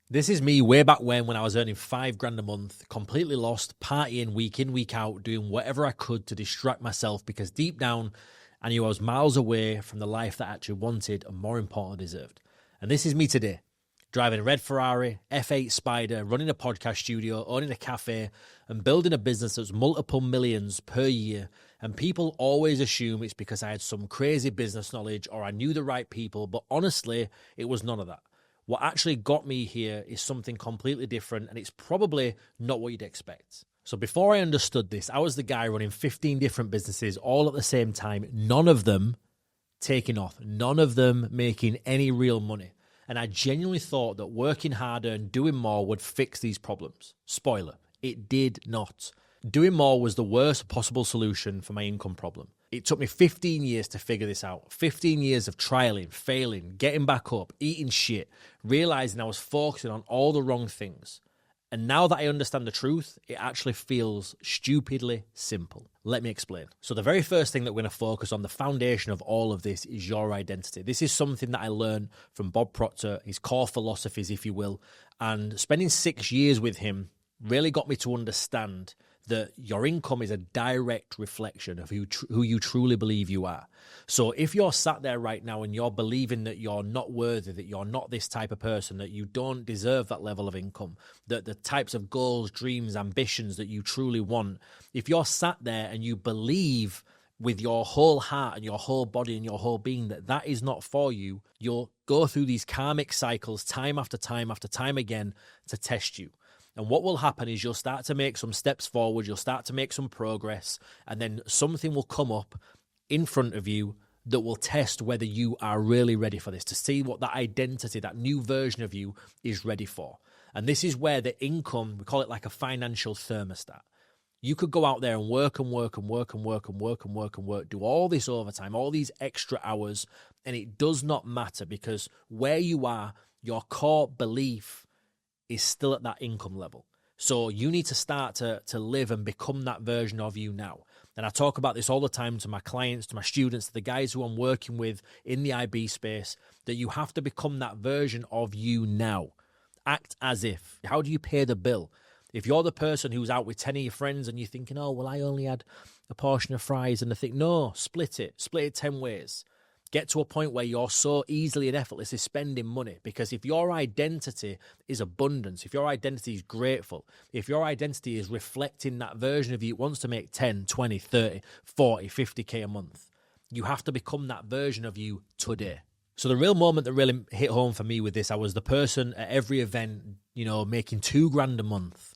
This is me way back when I was earning $5,000 a month, completely lost, partying week in, week out, doing whatever I could to distract myself because deep down I knew I was miles away from the life that I actually wanted and more importantly deserved. And this is me today, driving a red Ferrari, F8 Spider, running a podcast studio, owning a cafe and building a business that's multiple millions per year. And people always assume it's because I had some crazy business knowledge or I knew the right people, but honestly, it was none of that. What actually got me here is something completely different, and it's probably not what you'd expect. So before I understood this, I was the guy running 15 different businesses all at the same time, none of them taking off, none of them making any real money. And I genuinely thought that working harder and doing more would fix these problems. Spoiler, it did not. Doing more was the worst possible solution for my income problem. It took me 15 years to figure this out. 15 years of trialing, failing, getting back up, eating shit, realizing I was focusing on all the wrong things. And now that I understand the truth, it actually feels stupidly simple. Let me explain. So the very first thing that we're going to focus on, the foundation of all of this, is your identity. This is something that I learned from Bob Proctor, his core philosophies, if you will. And spending 6 years with him really got me to understand that your income is a direct reflection of who you truly believe you are. So if you're sat there right now and you're believing that you're not worthy, that you're not this type of person, that you don't deserve that level of income, that the types of goals, dreams, ambitions that you truly want, if you're sat there and you believe with your whole heart and your whole body and your whole being that that is not for you, you'll go through these karmic cycles time after time after time again to test you. And what will happen is you'll start to make some steps forward, you'll start to make some progress, and then something will come up in front of you that will test whether you are really ready for this, to see what that identity, that new version of you is ready for. And this is where the income, we call it like a financial thermostat. You could go out there and work and work and work and work and work and work and work, do all this overtime, all these extra hours, and it does not matter because where you are, your core belief is still at that income level. So you need to start to live and become that version of you now. And I talk about this all the time to my clients, to my students, to the guys who I'm working with in the IB space, that you have to become that version of you now. Act as if. How do you pay the bill? If you're the person who's out with 10 of your friends and you're thinking, oh, well, I only had a portion of fries, and they think, no, split it 10 ways. Get to a point where you're so easily and effortlessly spending money, because if your identity is abundance, if your identity is grateful, if your identity is reflecting that version of you that wants to make 10, 20, 30, 40, 50K a month, you have to become that version of you today. So the real moment that really hit home for me with this, I was the person at every event, making $2,000 a month.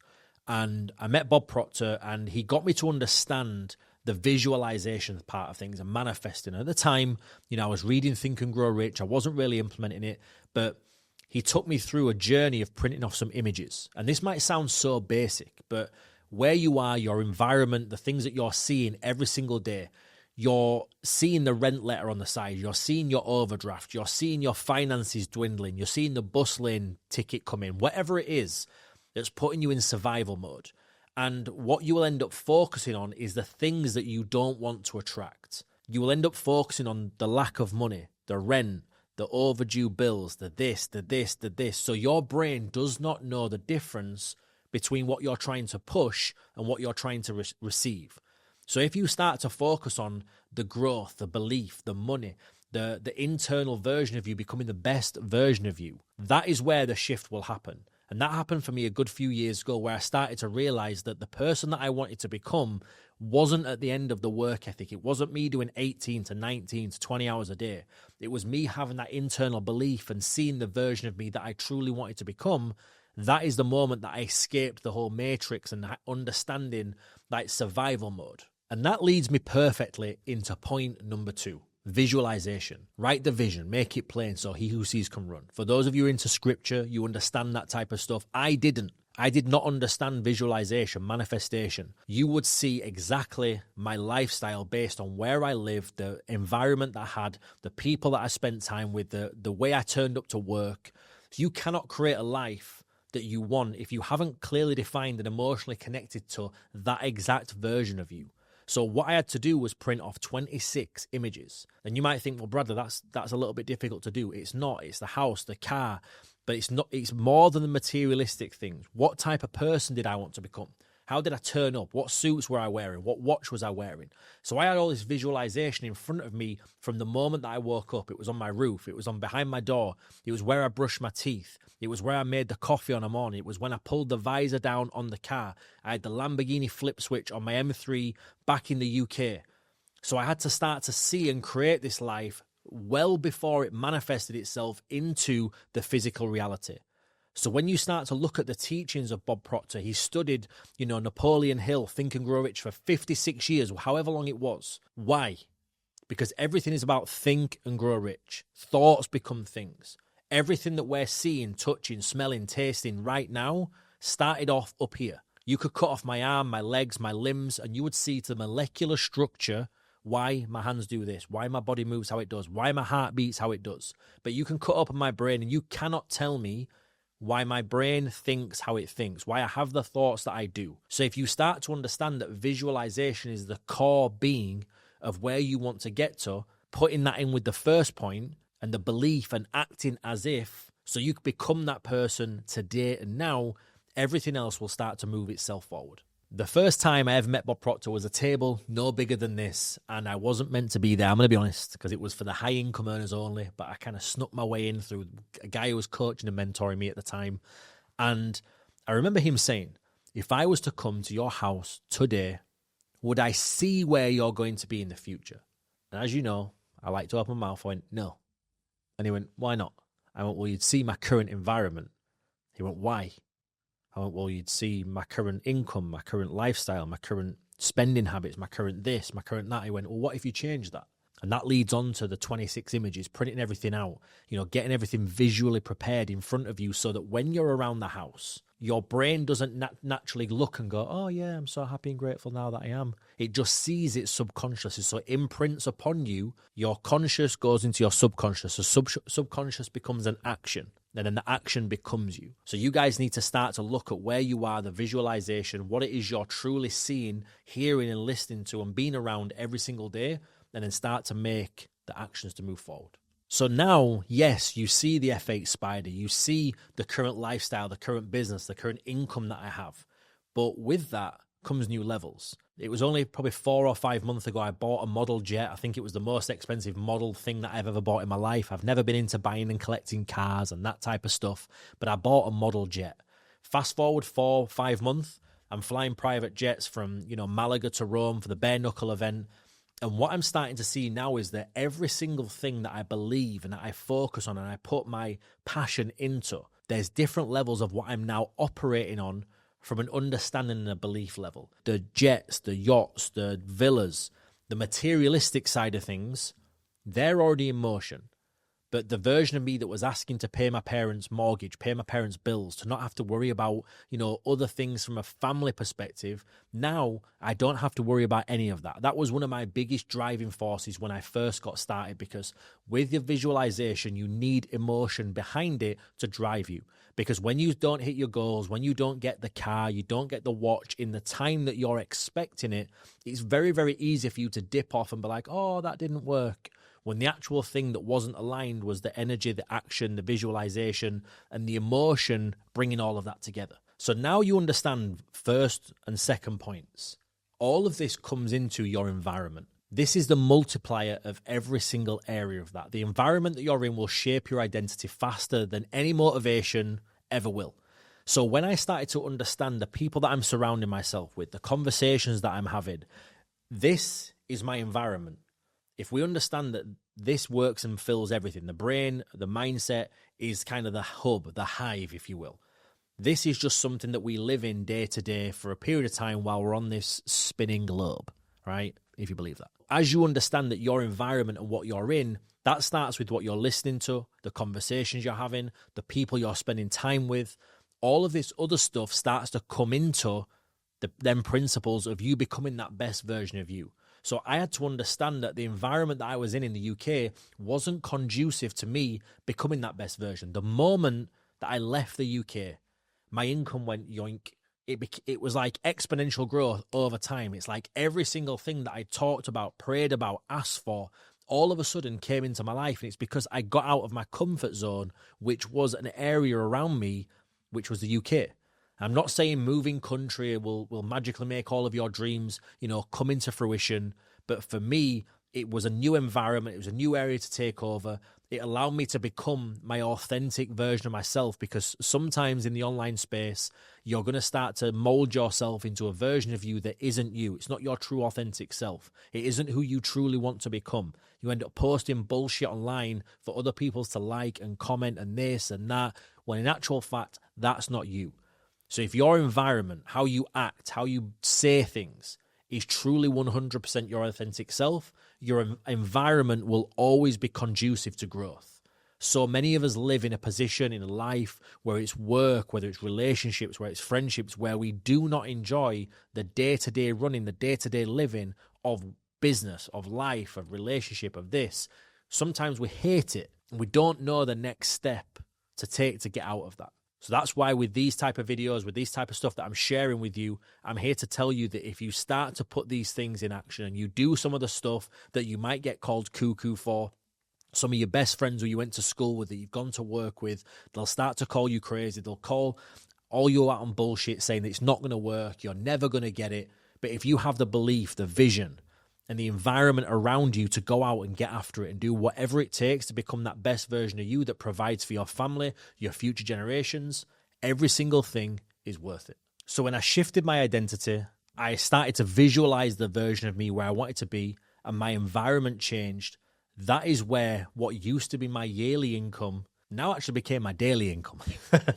And I met Bob Proctor and he got me to understand the visualization part of things and manifesting. At the time, I was reading Think and Grow Rich. I wasn't really implementing it, but he took me through a journey of printing off some images. And this might sound so basic, but where you are, your environment, the things that you're seeing every single day, you're seeing the rent letter on the side, you're seeing your overdraft, you're seeing your finances dwindling, you're seeing the bus lane ticket come in, whatever it is that's putting you in survival mode. And what you will end up focusing on is the things that you don't want to attract. You will end up focusing on the lack of money, the rent, the overdue bills, the this, the this, the this. So your brain does not know the difference between what you're trying to push and what you're trying to receive. So if you start to focus on the growth, the belief, the money, the internal version of you becoming the best version of you, that is where the shift will happen. And that happened for me a good few years ago, where I started to realize that the person that I wanted to become wasn't at the end of the work ethic. It wasn't me doing 18 to 19 to 20 hours a day. It was me having that internal belief and seeing the version of me that I truly wanted to become. That is the moment that I escaped the whole matrix and understanding that survival mode. And that leads me perfectly into point number 2. Visualization. Write the vision, make it plain so he who sees can run. For those of you into scripture, you understand that type of stuff. I did not understand visualization, manifestation. You would see exactly my lifestyle based on where I lived, the environment that I had, the people that I spent time with, the way I turned up to work. So you cannot create a life that you want if you haven't clearly defined and emotionally connected to that exact version of you. So what I had to do was print off 26 images. And you might think, well, Bradley, that's a little bit difficult to do. It's not. It's the house, the car. But it's more than the materialistic things. What type of person did I want to become? How did I turn up? What suits were I wearing? What watch was I wearing? So I had all this visualization in front of me from the moment that I woke up. It was on my roof. It was on behind my door. It was where I brushed my teeth. It was where I made the coffee on a morning. It was when I pulled the visor down on the car. I had the Lamborghini flip switch on my M3 back in the UK. So I had to start to see and create this life well before it manifested itself into the physical reality. So when you start to look at the teachings of Bob Proctor, he studied, Napoleon Hill, Think and Grow Rich for 56 years, however long it was. Why? Because everything is about think and grow rich. Thoughts become things. Everything that we're seeing, touching, smelling, tasting right now started off up here. You could cut off my arm, my legs, my limbs, and you would see to the molecular structure why my hands do this, why my body moves how it does, why my heart beats how it does. But you can cut up my brain and you cannot tell me why my brain thinks how it thinks, why I have the thoughts that I do. So if you start to understand that visualization is the core being of where you want to get to, putting that in with the first point and the belief and acting as if, so you can become that person today and now, everything else will start to move itself forward. The first time I ever met Bob Proctor was a table no bigger than this, and I wasn't meant to be there, I'm going to be honest, because it was for the high-income earners only, but I kind of snuck my way in through a guy who was coaching and mentoring me at the time, and I remember him saying, if I was to come to your house today, would I see where you're going to be in the future? And as you know, I like to open my mouth. I went, no. And he went, why not? I went, well, you'd see my current environment. He went, why? I went, well, you'd see my current income, my current lifestyle, my current spending habits, my current this, my current that. He went, well, what if you change that? And that leads on to the 26 images, printing everything out, getting everything visually prepared in front of you so that when you're around the house, your brain doesn't naturally look and go, oh yeah, I'm so happy and grateful now that I am. It just sees it subconsciously. So it imprints upon you. Your conscious goes into your subconscious. So subconscious becomes an action. And then the action becomes you. So you guys need to start to look at where you are, the visualization, what it is you're truly seeing, hearing and listening to and being around every single day, and then start to make the actions to move forward. So now, yes, you see the F8 spider, you see the current lifestyle, the current business, the current income that I have. But with that comes new levels. It was only probably 4 or 5 months ago I bought a model jet. I think it was the most expensive model thing that I've ever bought in my life. I've never been into buying and collecting cars and that type of stuff, but I bought a model jet. Fast forward 4 or 5 months, I'm flying private jets from Malaga to Rome for the bare knuckle event. And what I'm starting to see now is that every single thing that I believe and that I focus on and I put my passion into, there's different levels of what I'm now operating on from an understanding and a belief level. The jets, the yachts, the villas, the materialistic side of things, they're already in motion. But the version of me that was asking to pay my parents' mortgage, pay my parents' bills, to not have to worry about, other things from a family perspective, now I don't have to worry about any of that. That was one of my biggest driving forces when I first got started, because with your visualization, you need emotion behind it to drive you. Because when you don't hit your goals, when you don't get the car, you don't get the watch in the time that you're expecting it, it's very, very easy for you to dip off and be like, oh, that didn't work. When the actual thing that wasn't aligned was the energy, the action, the visualization, and the emotion bringing all of that together. So now you understand first and second points. All of this comes into your environment. This is the multiplier of every single area of that. The environment that you're in will shape your identity faster than any motivation ever will. So when I started to understand the people that I'm surrounding myself with, the conversations that I'm having, this is my environment. If we understand that this works and fills everything, the brain, the mindset is kind of the hub, the hive, if you will. This is just something that we live in day to day for a period of time while we're on this spinning globe, right? If you believe that. As you understand that your environment and what you're in, that starts with what you're listening to, the conversations you're having, the people you're spending time with. All of this other stuff starts to come into them principles of you becoming that best version of you. So I had to understand that the environment that I was in the UK wasn't conducive to me becoming that best version. The moment that I left the UK, my income went yoink. It was like exponential growth over time. It's like every single thing that I talked about, prayed about, asked for, all of a sudden came into my life. And it's because I got out of my comfort zone, which was an area around me, which was the UK. I'm not saying moving country will magically make all of your dreams, come into fruition. But for me, it was a new environment. It was a new area to take over. It allowed me to become my authentic version of myself, because sometimes in the online space, you're going to start to mold yourself into a version of you that isn't you. It's not your true authentic self. It isn't who you truly want to become. You end up posting bullshit online for other people to like and comment and this and that, when in actual fact, that's not you. So if your environment, how you act, how you say things is truly 100% your authentic self, your environment will always be conducive to growth. So many of us live in a position in life where it's work, whether it's relationships, where it's friendships, where we do not enjoy the day-to-day running, the day-to-day living of business, of life, of relationship, of this. Sometimes we hate it and we don't know the next step to take to get out of that. So that's why with these type of videos, with these type of stuff that I'm sharing with you, I'm here to tell you that if you start to put these things in action and you do some of the stuff that you might get called cuckoo for, some of your best friends who you went to school with, that you've gone to work with, they'll start to call you crazy. They'll call all you out on bullshit, saying that it's not going to work, you're never going to get it. But if you have the belief, the vision, and the environment around you to go out and get after it and do whatever it takes to become that best version of you that provides for your family, your future generations, every single thing is worth it. So when I shifted my identity, I started to visualize the version of me where I wanted to be, and my environment changed. That is where what used to be my yearly income now actually became my daily income,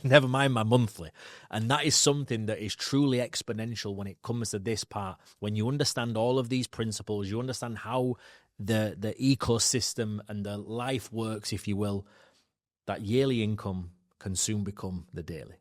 never mind my monthly. And that is something that is truly exponential when it comes to this part. When you understand all of these principles, you understand how the ecosystem and the life works, if you will, that yearly income can soon become the daily.